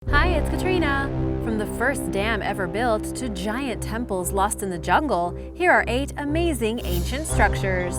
Hi, it's Katrina! From the first dam ever built to giant temples lost in the jungle, here are 8 amazing ancient structures.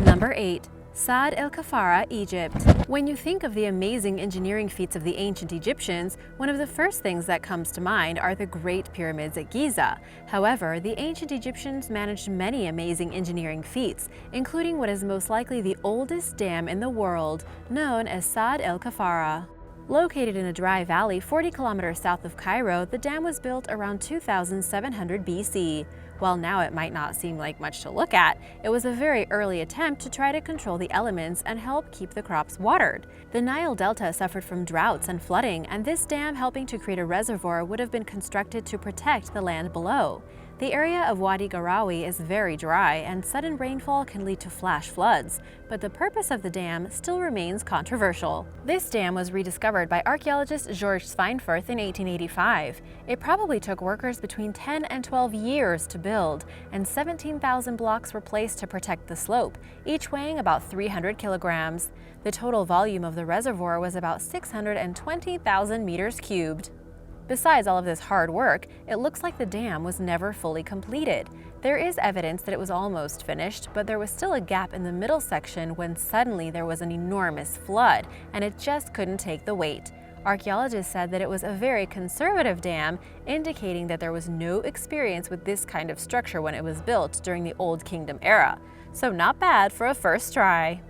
Number 8. Sadd-el-Kafara, Egypt. When you think of the amazing engineering feats of the ancient Egyptians, one of the first things that comes to mind are the Great Pyramids at Giza. However, the ancient Egyptians managed many amazing engineering feats, including what is most likely the oldest dam in the world, known as Sadd-el-Kafara. Located in a dry valley 40 kilometers south of Cairo, the dam was built around 2700 BC. While now it might not seem like much to look at, it was a very early attempt to try to control the elements and help keep the crops watered. The Nile Delta suffered from droughts and flooding, and this dam helping to create a reservoir would have been constructed to protect the land below. The area of Wadi Garawi is very dry, and sudden rainfall can lead to flash floods, but the purpose of the dam still remains controversial. This dam was rediscovered by archaeologist Georges Schweinfurth in 1885. It probably took workers between 10 and 12 years to build, and 17,000 blocks were placed to protect the slope, each weighing about 300 kilograms. The total volume of the reservoir was about 620,000 meters cubed. Besides all of this hard work, it looks like the dam was never fully completed. There is evidence that it was almost finished, but there was still a gap in the middle section when suddenly there was an enormous flood, and it just couldn't take the weight. Archaeologists said that it was a very conservative dam, indicating that there was no experience with this kind of structure when it was built during the Old Kingdom era. So not bad for a first try.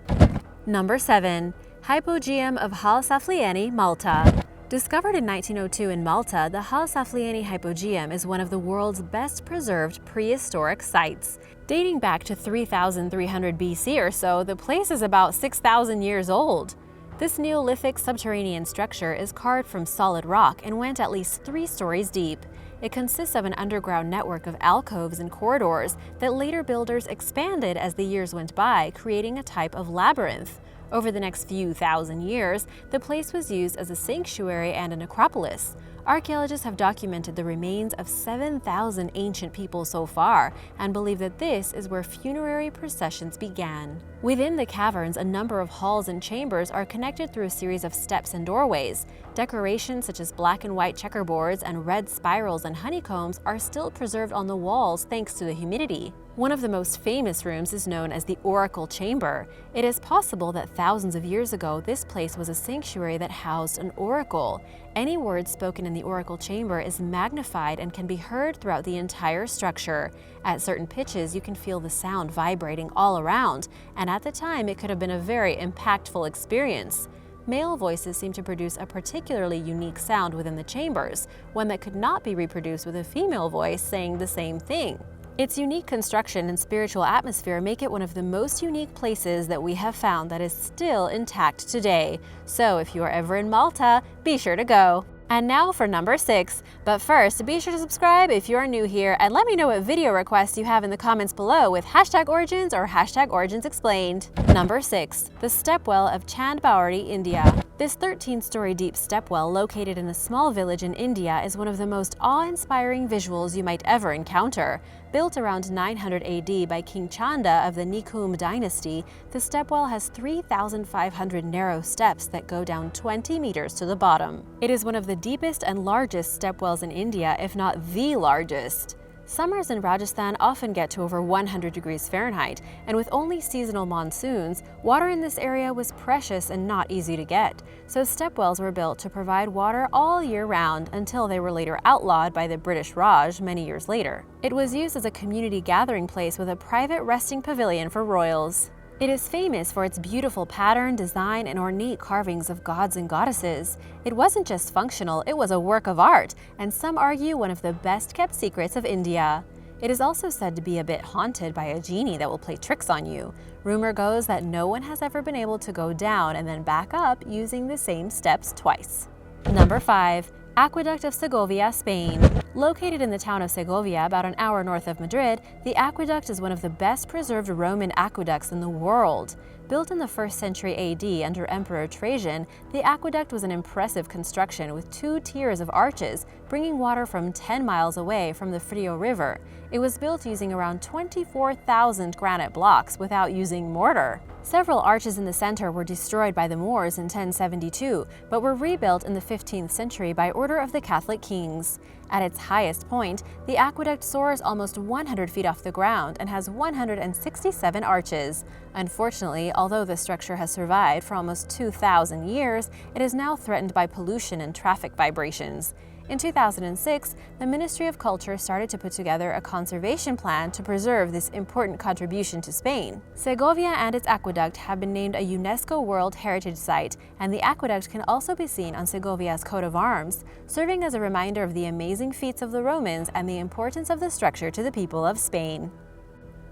Number 7. Hypogeum of Hal-Saflieni, Malta. Discovered in 1902 in Malta, the Hal-Saflieni Hypogeum is one of the world's best preserved prehistoric sites. Dating back to 3300 BC or so, the place is about 6,000 years old. This Neolithic subterranean structure is carved from solid rock and went at least 3 stories deep. It consists of an underground network of alcoves and corridors that later builders expanded as the years went by, creating a type of labyrinth. Over the next few thousand years, the place was used as a sanctuary and a necropolis. Archaeologists have documented the remains of 7,000 ancient people so far and believe that this is where funerary processions began. Within the caverns, a number of halls and chambers are connected through a series of steps and doorways. Decorations such as black and white checkerboards and red spirals and honeycombs are still preserved on the walls thanks to the humidity. One of the most famous rooms is known as the Oracle Chamber. It is possible that thousands of years ago, this place was a sanctuary that housed an oracle. Any word spoken in the Oracle Chamber is magnified and can be heard throughout the entire structure. At certain pitches, you can feel the sound vibrating all around, and at the time, it could have been a very impactful experience. Male voices seem to produce a particularly unique sound within the chambers, one that could not be reproduced with a female voice saying the same thing. Its unique construction and spiritual atmosphere make it one of the most unique places that we have found that is still intact today. So if you are ever in Malta, be sure to go. And now for number 6. But first, be sure to subscribe if you are new here and let me know what video requests you have in the comments below with #origins or #originsexplained. Number 6. The Stepwell of Baori, India. This 13-story deep stepwell located in a small village in India is one of the most awe-inspiring visuals you might ever encounter. Built around 900 AD by King Chanda of the Nikum dynasty, the stepwell has 3,500 narrow steps that go down 20 meters to the bottom. It is one of the deepest and largest stepwells in India, if not the largest. Summers in Rajasthan often get to over 100 degrees Fahrenheit, and with only seasonal monsoons, water in this area was precious and not easy to get. So stepwells were built to provide water all year round until they were later outlawed by the British Raj many years later. It was used as a community gathering place with a private resting pavilion for royals. It is famous for its beautiful pattern, design, and ornate carvings of gods and goddesses. It wasn't just functional, it was a work of art, and some argue one of the best-kept secrets of India. It is also said to be a bit haunted by a genie that will play tricks on you. Rumor goes that no one has ever been able to go down and then back up using the same steps twice. Number 5. Aqueduct of Segovia, Spain. Located in the town of Segovia, about an hour north of Madrid, the aqueduct is one of the best preserved Roman aqueducts in the world. Built in the 1st century AD under Emperor Trajan, the aqueduct was an impressive construction with 2 tiers of arches, bringing water from 10 miles away from the Frio River. It was built using around 24,000 granite blocks without using mortar. Several arches in the center were destroyed by the Moors in 1072, but were rebuilt in the 15th century by order of the Catholic kings. At its highest point, the aqueduct soars almost 100 feet off the ground and has 167 arches. Unfortunately, although the structure has survived for almost 2,000 years, it is now threatened by pollution and traffic vibrations. In 2006, the Ministry of Culture started to put together a conservation plan to preserve this important contribution to Spain. Segovia and its aqueduct have been named a UNESCO World Heritage Site, and the aqueduct can also be seen on Segovia's coat of arms, serving as a reminder of the amazing feats of the Romans and the importance of the structure to the people of Spain.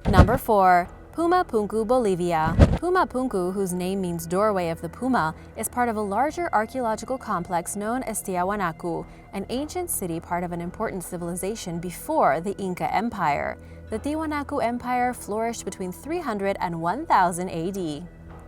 Number 4. Puma, Punku, Bolivia. Puma, Punku, whose name means doorway of the Puma, is part of a larger archaeological complex known as Tiahuanacu, an ancient city part of an important civilization before the Inca Empire. The Tiahuanacu Empire flourished between 300 and 1000 AD.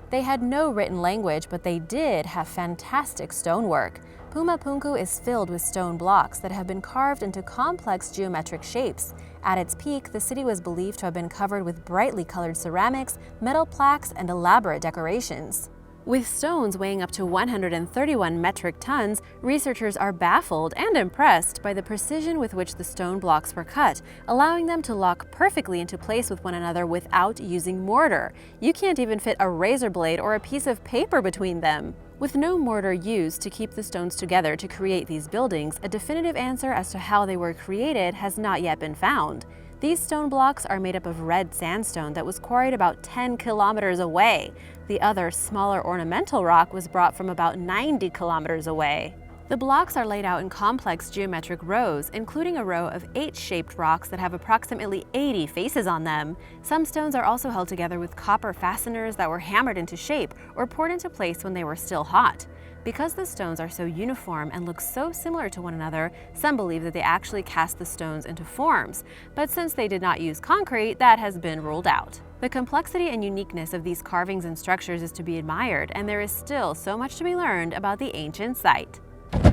They had no written language, but they did have fantastic stonework. Puma Punku is filled with stone blocks that have been carved into complex geometric shapes. At its peak, the city was believed to have been covered with brightly colored ceramics, metal plaques, and elaborate decorations. With stones weighing up to 131 metric tons, researchers are baffled and impressed by the precision with which the stone blocks were cut, allowing them to lock perfectly into place with one another without using mortar. You can't even fit a razor blade or a piece of paper between them. With no mortar used to keep the stones together to create these buildings, a definitive answer as to how they were created has not yet been found. These stone blocks are made up of red sandstone that was quarried about 10 kilometers away. The other, smaller ornamental rock was brought from about 90 kilometers away. The blocks are laid out in complex geometric rows, including a row of H-shaped rocks that have approximately 80 faces on them. Some stones are also held together with copper fasteners that were hammered into shape or poured into place when they were still hot. Because the stones are so uniform and look so similar to one another, some believe that they actually cast the stones into forms. But since they did not use concrete, that has been ruled out. The complexity and uniqueness of these carvings and structures is to be admired, and there is still so much to be learned about the ancient site.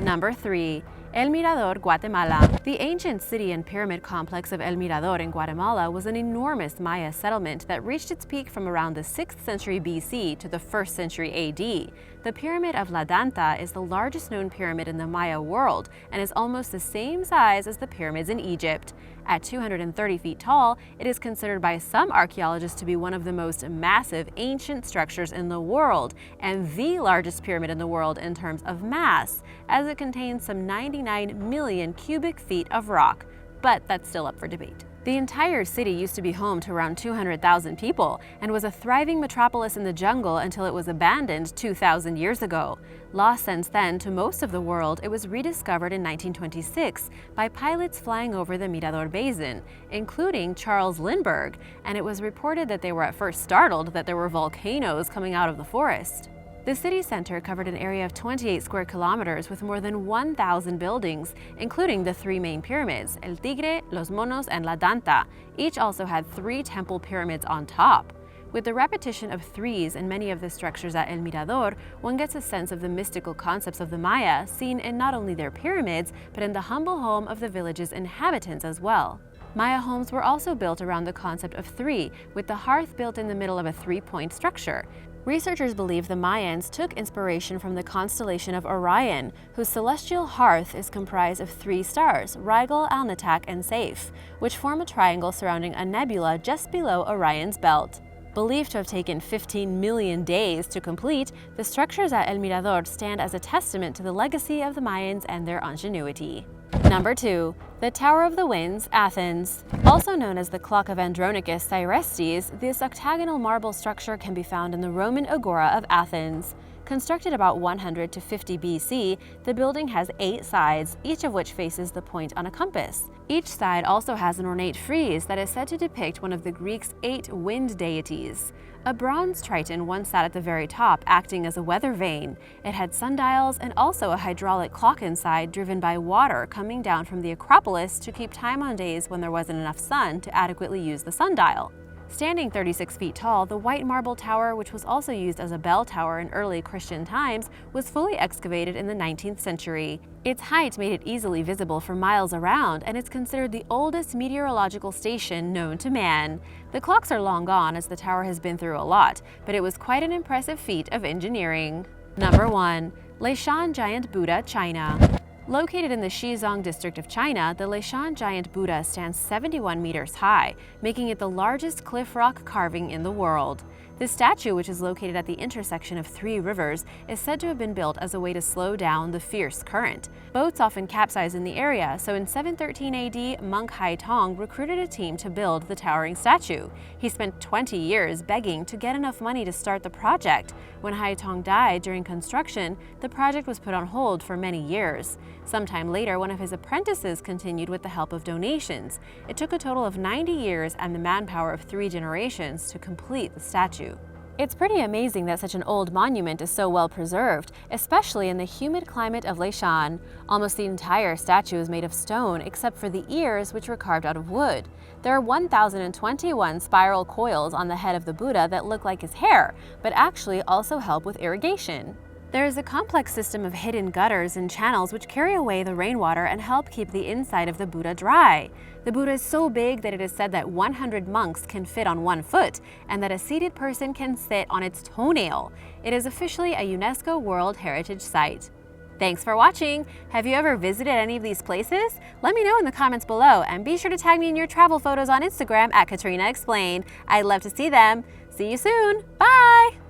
Number 3. El Mirador, Guatemala. The ancient city and pyramid complex of El Mirador in Guatemala was an enormous Maya settlement that reached its peak from around the 6th century BC to the 1st century AD. The Pyramid of La Danta is the largest known pyramid in the Maya world and is almost the same size as the pyramids in Egypt. At 230 feet tall, it is considered by some archaeologists to be one of the most massive ancient structures in the world and the largest pyramid in the world in terms of mass, as it contains some 99 million cubic feet of rock, but that's still up for debate. The entire city used to be home to around 200,000 people and was a thriving metropolis in the jungle until it was abandoned 2,000 years ago. Lost since then to most of the world, it was rediscovered in 1926 by pilots flying over the Mirador Basin, including Charles Lindbergh, and it was reported that they were at first startled that there were volcanoes coming out of the forest. The city center covered an area of 28 square kilometers with more than 1,000 buildings, including the 3 main pyramids, El Tigre, Los Monos, and La Danta. Each also had 3 temple pyramids on top. With the repetition of threes in many of the structures at El Mirador, one gets a sense of the mystical concepts of the Maya, seen in not only their pyramids, but in the humble home of the village's inhabitants as well. Maya homes were also built around the concept of 3, with the hearth built in the middle of a 3-point structure. Researchers believe the Mayans took inspiration from the constellation of Orion, whose celestial hearth is comprised of 3 stars, Rigel, Alnitak, and Saiph, which form a triangle surrounding a nebula just below Orion's belt. Believed to have taken 15 million days to complete, the structures at El Mirador stand as a testament to the legacy of the Mayans and their ingenuity. Number 2. The Tower of the Winds, Athens. Also known as the Clock of Andronicus Thyestes, this octagonal marble structure can be found in the Roman Agora of Athens. Constructed about 100 to 50 BC, the building has 8 sides, each of which faces the point on a compass. Each side also has an ornate frieze that is said to depict one of the Greeks' 8 wind deities. A bronze triton once sat at the very top, acting as a weather vane. It had sundials and also a hydraulic clock inside, driven by water coming down from the Acropolis to keep time on days when there wasn't enough sun to adequately use the sundial. Standing 36 feet tall, the white marble tower, which was also used as a bell tower in early Christian times, was fully excavated in the 19th century. Its height made it easily visible for miles around, and it's considered the oldest meteorological station known to man. The clocks are long gone as the tower has been through a lot, but it was quite an impressive feat of engineering. Number 1. Leshan Giant Buddha, China. Located in the Xizang district of China, the Leshan Giant Buddha stands 71 meters high, making it the largest cliff rock carving in the world. This statue, which is located at the intersection of 3 rivers, is said to have been built as a way to slow down the fierce current. Boats often capsize in the area, so in 713 AD, monk Haitong recruited a team to build the towering statue. He spent 20 years begging to get enough money to start the project. When Haitong died during construction, the project was put on hold for many years. Sometime later, one of his apprentices continued with the help of donations. It took a total of 90 years and the manpower of 3 generations to complete the statue. It's pretty amazing that such an old monument is so well preserved, especially in the humid climate of Leshan. Almost the entire statue is made of stone except for the ears, which were carved out of wood. There are 1,021 spiral coils on the head of the Buddha that look like his hair, but actually also help with irrigation. There is a complex system of hidden gutters and channels which carry away the rainwater and help keep the inside of the Buddha dry. The Buddha is so big that it is said that 100 monks can fit on 1 foot, and that a seated person can sit on its toenail. It is officially a UNESCO World Heritage Site. Thanks for watching! Have you ever visited any of these places? Let me know in the comments below, and be sure to tag me in your travel photos on Instagram at Katrina Explained. I'd love to see them. See you soon! Bye!